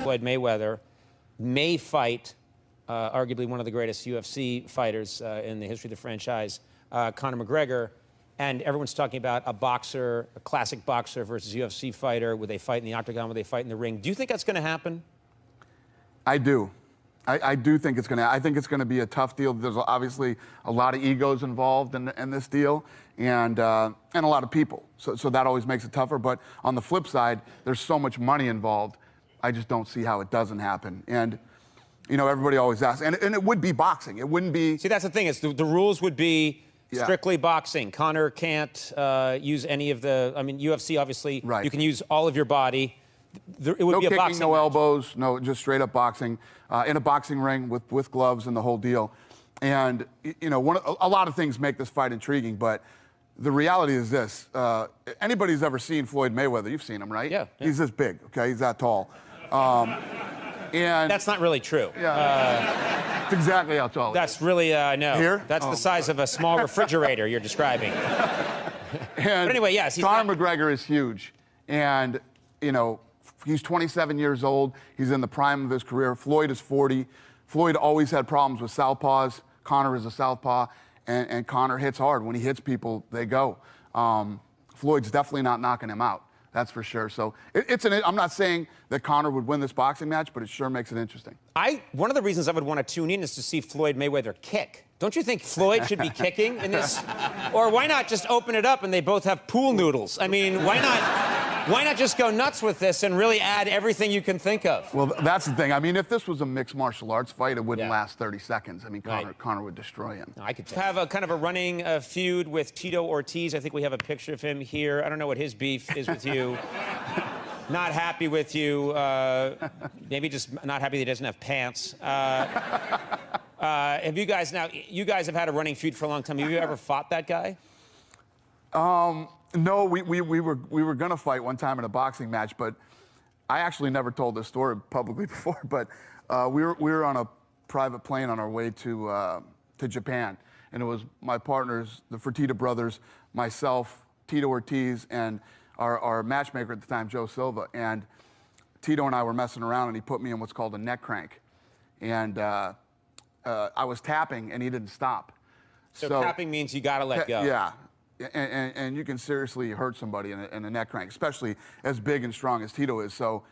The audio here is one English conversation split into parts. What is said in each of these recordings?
Floyd Mayweather may fight arguably one of the greatest UFC fighters in the history of the franchise, Conor McGregor. And everyone's talking about a boxer, a classic boxer versus UFC fighter. Would they fight in the octagon? Would they fight in the ring? Do you think that's going to happen? I do. I do think it's going to. I think it's going to be a tough deal. There's obviously a lot of egos involved in this deal, and a lot of people. So that always makes it tougher. But on the flip side, there's so much money involved. I just don't see how it doesn't happen. And you know, everybody always asks, and it would be boxing. It wouldn't be. See, that's the thing. Is the rules would be strictly boxing. Conor can't use any of the. I mean, UFC obviously. Right. You can use all of your body. It would no be a kicking, boxing no match. elbows, no, just straight up boxing in a boxing ring with gloves and the whole deal. And you know, a lot of things make this fight intriguing, but the reality is this: anybody who's ever seen Floyd Mayweather, you've seen him, right? Yeah. He's this big, okay? He's that tall. And that's not really true. Yeah, that's exactly how tall. That's really no. Here? That's the size of a small refrigerator you're describing. But anyway, yes, Conor McGregor is huge, and you know. He's 27 years old. He's in the prime of his career. Floyd is 40. Floyd always had problems with southpaws. Conor is a southpaw, and Conor hits hard. When he hits people, they go. Floyd's definitely not knocking him out. That's for sure. So I'm not saying that Conor would win this boxing match, but it sure makes it interesting. One of the reasons I would want to tune in is to see Floyd Mayweather kick. Don't you think Floyd should be kicking in this? Or why not just open it up and they both have pool noodles? I mean, why not just go nuts with this and really add everything you can think of? Well, that's the thing. I mean, if this was a mixed martial arts fight, it wouldn't last 30 seconds. I mean, Conor would destroy him. No, I could have a kind of a running feud with Tito Ortiz. I think we have a picture of him here. I don't know what his beef is with you. Not happy with you. Maybe just not happy that he doesn't have pants. Have you guys have had a running feud for a long time. Have you ever fought that guy? No, we were gonna fight one time in a boxing match, but I actually never told this story publicly before. But we were on a private plane on our way to Japan, and it was my partners, the Fertitta brothers, myself, Tito Ortiz, and our matchmaker at the time, Joe Silva. And Tito and I were messing around, and he put me in what's called a neck crank, and I was tapping, and he didn't stop. So tapping means you gotta let go. Yeah. And you can seriously hurt somebody in a neck crank, especially as big and strong as Tito is. So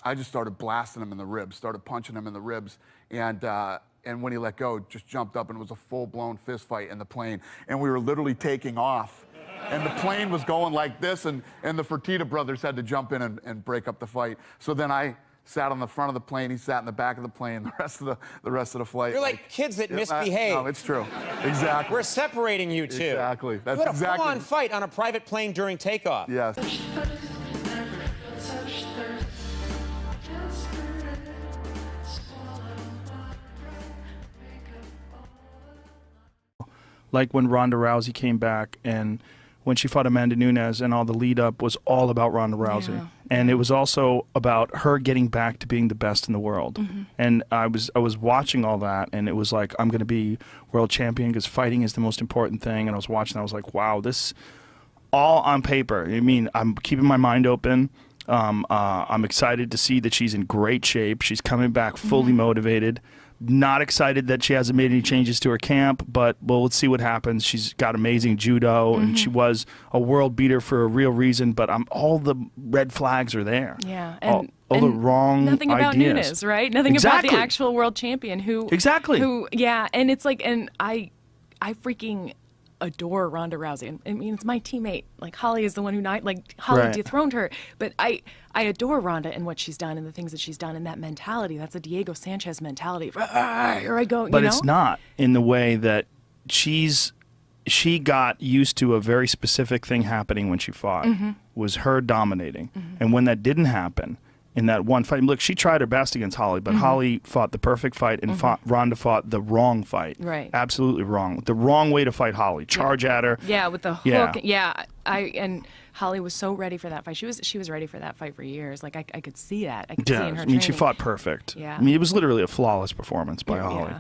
I just started blasting him in the ribs, started punching him in the ribs. And when he let go, just jumped up, and it was a full-blown fist fight in the plane. And we were literally taking off. And the plane was going like this, and the Fertitta brothers had to jump in and break up the fight. So then I sat on the front of the plane, he sat in the back of the plane the rest of the flight. You're like kids that misbehave. No, it's true. Exactly. We're separating you two. Exactly. That's you had a exactly. full-on fight on a private plane during takeoff. Yes. Like when Ronda Rousey came back, and when she fought Amanda Nunes, and all the lead up was all about Ronda Rousey. Yeah. And it was also about her getting back to being the best in the world. Mm-hmm. And I was watching all that, and it was like, I'm going to be world champion because fighting is the most important thing. And I was watching, I was like, wow, this all on paper. I mean, I'm keeping my mind open. I'm excited to see that she's in great shape. She's coming back fully motivated. Not excited that she hasn't made any changes to her camp, but well, let's see what happens. She's got amazing judo, and she was a world beater for a real reason, but all the red flags are there. Yeah. And all the wrong nothing about ideas. Nunes, right? Nothing about the actual world champion who... Exactly. Yeah, and it's like, and I freaking adore Ronda Rousey. I mean, it's my teammate. Like, Holly is the one who Holly dethroned her. But I adore Ronda and what she's done and the things that she's done and that mentality. That's a Diego Sanchez mentality. Here I go. But it's not in the way that she got used to a very specific thing happening when she fought, was her dominating. And when that didn't happen, in that one fight, look, she tried her best against Holly, but Holly fought the perfect fight, and Ronda fought the wrong fight. Right. Absolutely wrong. The wrong way to fight Holly. Charge at her. Yeah, with the hook. Yeah. And Holly was so ready for that fight. She was ready for that fight for years. Like, I could see that. I could see in her training. She fought perfect. Yeah. I mean, it was literally a flawless performance by Holly.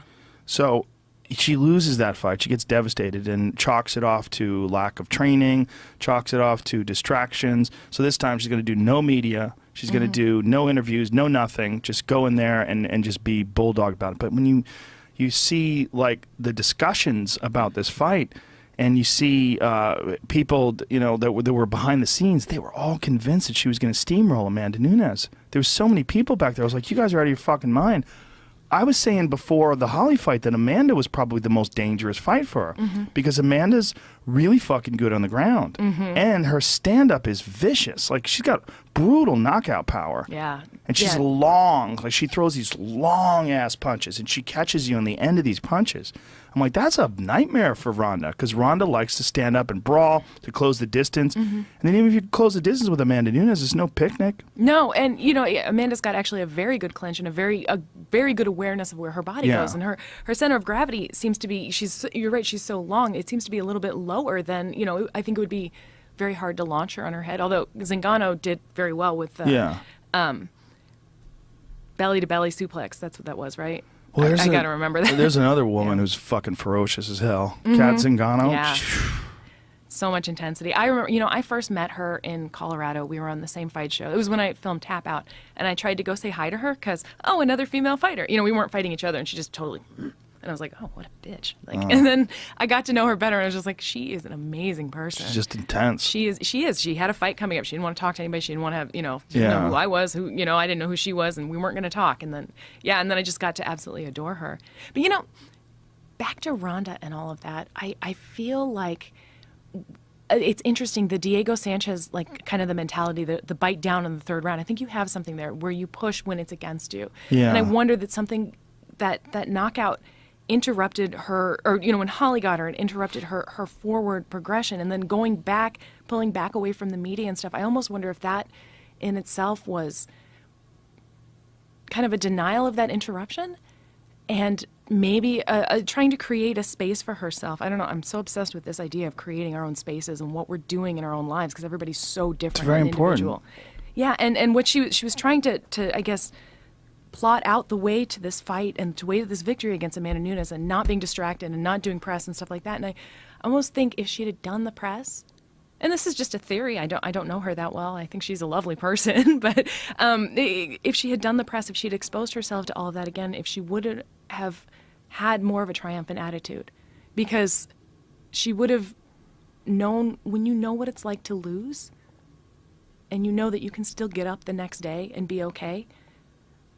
So she loses that fight. She gets devastated and chalks it off to lack of training, chalks it off to distractions. So this time she's going to do no media. She's going to do no interviews, no nothing, just go in there and just be bulldog about it. But when you see like the discussions about this fight, and you see people, that were behind the scenes, they were all convinced that she was going to steamroll Amanda Nunes. There was so many people back there. I was like, you guys are out of your fucking mind. I was saying before the Holly fight that Amanda was probably the most dangerous fight for her because Amanda's really fucking good on the ground. And her stand-up is vicious. Like, she's got brutal knockout power. Yeah. And she's long. Like, she throws these long-ass punches, and she catches you on the end of these punches. I'm like, that's a nightmare for Ronda, because Ronda likes to stand up and brawl to close the distance. And then even if you close the distance with Amanda Nunes, it's no picnic. No, and Amanda's got actually a very good clinch and a very good awareness of where her body goes, and her center of gravity seems to be. You're right. She's so long. It seems to be a little bit lower than I think it would be very hard to launch her on her head. Although Zingano did very well with belly to belly suplex. That's what that was, right? Well, I got to remember that. There's another woman who's fucking ferocious as hell. Kat Zingano. Yeah. So much intensity. I remember, I first met her in Colorado. We were on the same fight show. It was when I filmed Tap Out, and I tried to go say hi to her because, another female fighter. We weren't fighting each other, and she just totally... And I was like, oh, what a bitch. And then I got to know her better, and I was just like, she is an amazing person. She's just intense. She is. She had a fight coming up. She didn't want to talk to anybody. She didn't want to have, she didn't know who I was, I didn't know who she was, and we weren't going to talk. And then, and then I just got to absolutely adore her. But, back to Ronda and all of that, I feel like it's interesting, the Diego Sanchez, like, kind of the mentality, the bite down in the third round. I think you have something there where you push when it's against you. Yeah. And I wonder that something, that knockout interrupted her, or when Holly got her, it interrupted her forward progression, and then pulling back away from the media and stuff. I almost wonder if that in itself was kind of a denial of that interruption, and maybe trying to create a space for herself. I don't know. I'm so obsessed with this idea of creating our own spaces and what we're doing in our own lives, because everybody's so different. It's very and important. Individual. Yeah, and what she was trying to I guess plot out the way to this fight and to way to this victory against Amanda Nunes, and not being distracted and not doing press and stuff like that. And I almost think if she had done the press, and this is just a theory, I don't know her that well. I think she's a lovely person, but if she had done the press, if she'd exposed herself to all of that again, if she would have had more of a triumphant attitude, because she would have known, when you know what it's like to lose, and you know that you can still get up the next day and be okay,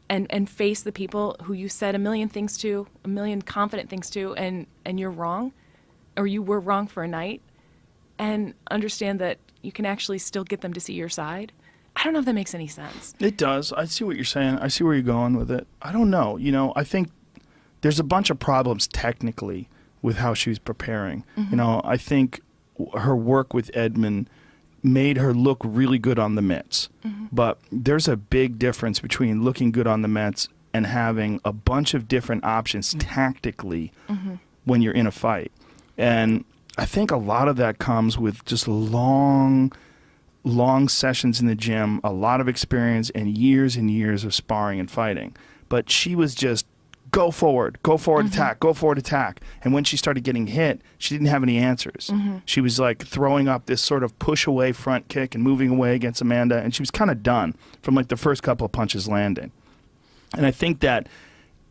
and face the people who you said a million things to, a million confident things to, and you're wrong, or you were wrong for a night, and understand that you can actually still get them to see your side. I don't know if that makes any sense. It does. I see what you're saying. I see where you're going with it. I don't know. I think there's a bunch of problems technically with how she was preparing. I think her work with Edmond made her look really good on the mitts. But there's a big difference between looking good on the mitts and having a bunch of different options tactically when you're in a fight. And I think a lot of that comes with just long sessions in the gym, a lot of experience, and years of sparring and fighting. But she was just go forward, attack, go forward, attack. And when she started getting hit, she didn't have any answers. She was like throwing up this sort of push away front kick and moving away against Amanda, and she was kind of done from like the first couple of punches landing. And I think that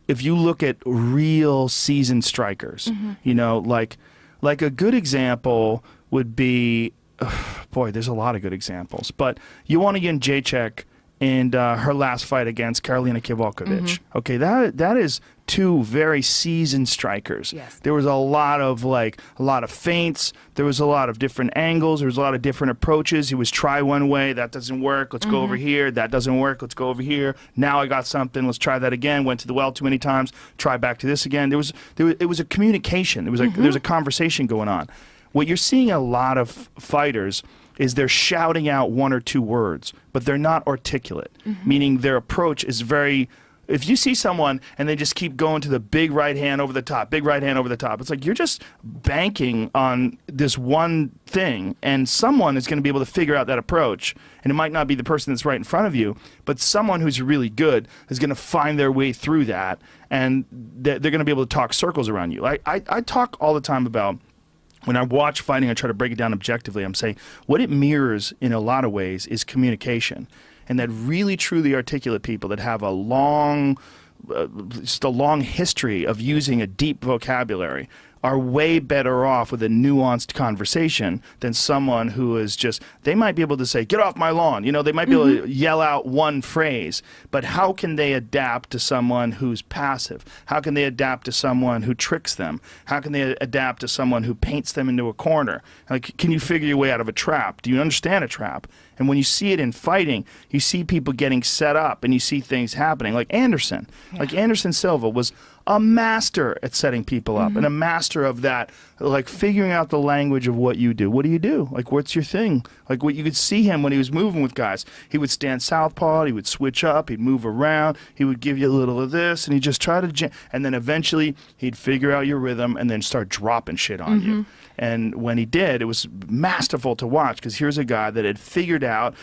if you look at real seasoned strikers, like a good example would be, boy, there's a lot of good examples, but Joanna Jędrzejczyk in her last fight against Karolina Kowalkiewicz. Okay, that is two very seasoned strikers. Yes. There was a lot of feints. There was a lot of different angles. There was a lot of different approaches. It was try one way, that doesn't work. Let's go over here. That doesn't work. Let's go over here. Now I got something. Let's try that again. Went to the well too many times. Try back to this again. It was a communication. There was a conversation going on. What you're seeing a lot of fighters is they're shouting out one or two words, but they're not articulate, meaning their approach is very... If you see someone and they just keep going to the big right hand over the top, it's like you're just banking on this one thing, and someone is going to be able to figure out that approach, and it might not be the person that's right in front of you, but someone who's really good is going to find their way through that, and they're going to be able to talk circles around you. I talk all the time about... When I watch fighting, I try to break it down objectively. I'm saying what it mirrors in a lot of ways is communication. and that really truly articulate people that have a long, just a long history of using a deep vocabulary are way better off with a nuanced conversation than someone who is just, they might be able to say, get off my lawn. You know, they might be able to yell out one phrase, but how can they adapt to someone who's passive? How can they adapt to someone who tricks them? How can they adapt to someone who paints them into a corner? Like, can you figure your way out of a trap? Do you understand a trap? And when you see it in fighting, you see people getting set up and you see things happening. Like Anderson. Like Anderson Silva was a master at setting people up and a master of that, like figuring out the language of what you do. What do you do? Like, what's your thing? Like, what you could see him when he was moving with guys. He would stand southpaw, he would switch up, he'd move around, he would give you a little of this, and he'd just try to, and then eventually he'd figure out your rhythm and then start dropping shit on you. And when he did, it was masterful to watch, because here's a guy that had figured out